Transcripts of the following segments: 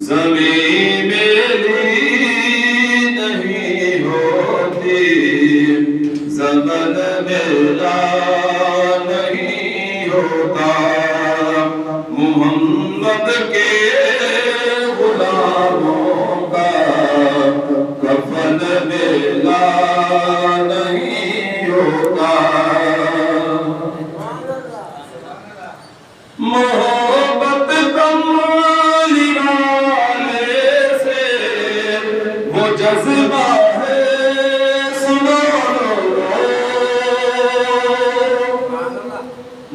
زمین میری نہیں ہوتی، زمن میرا نہیں ہوتا، محمد کے غلاموں کا کفن میرا نہیں ہوتا۔ محبت کملی والے سے وہ جذبہ ہے، سنو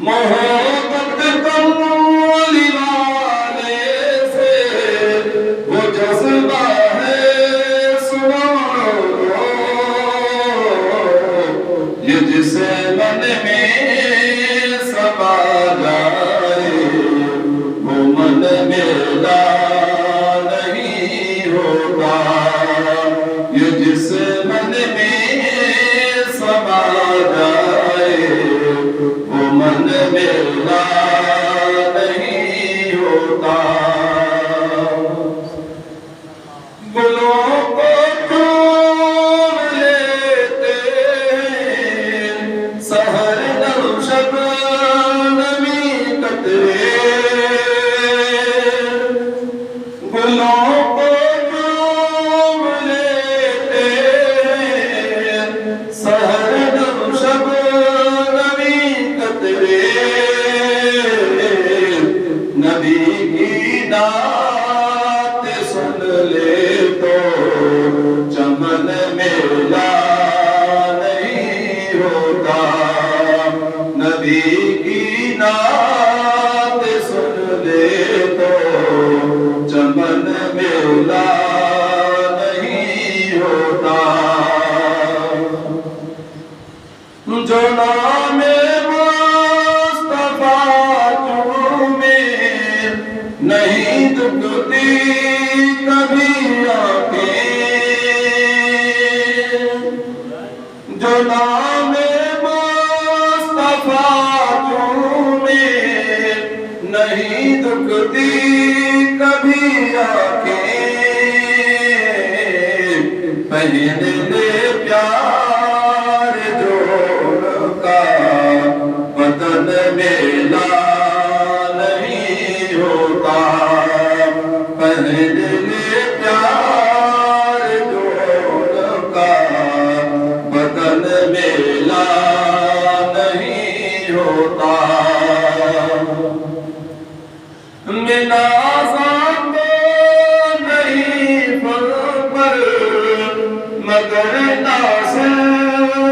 محبت کملی والے سے وہ جذبہ ہے، سنو یہ جس من میں سما جائے وہ من میرا نہیں ہوتا، یہ جس من میں سما جائے وہ من میرا نہیں ہوتا۔ گلوں کو چوم لیتے ہیں سحر نم شبنمی قطرے، گلوں کو چوم لیتے ہیں سحر نم شبنمی قطرے، نبی کی نعت سن لے تو چمن میلا نہیں ہوتا، نبی کی نعت سن لے تو چمن میلا نہیں ہوتا۔ جو نام مصطفیٰ چومے نہیں دکھتی کبھی آنکھیں، جو نام مصطفیٰ چومے نہیں دکھتی کبھی آنکھیں، پہن لے پیار جوڑ کا بدن میلا نہیں ہوتا، پہن لے پیار جوڑ کا بدن میلا نہیں ہوتا۔ ملا ذات نہیں پل پر مگر ناصر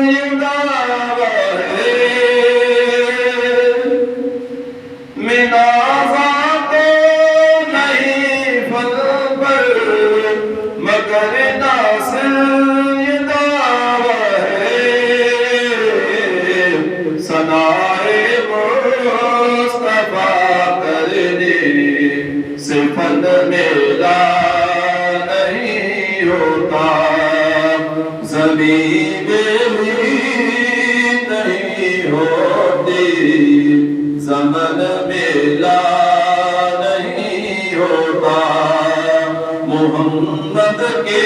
یہ دعویٰ ہے، ملا ذات نہیں پل پر مگر ناصر یہ دعویٰ ہے، ثنائے مصطفیٰ کرنے سے فن میرا نہیں ہوتا، زمین میری نہیں ہوتی، زمن میرا نہیں ہوتا، محمد کے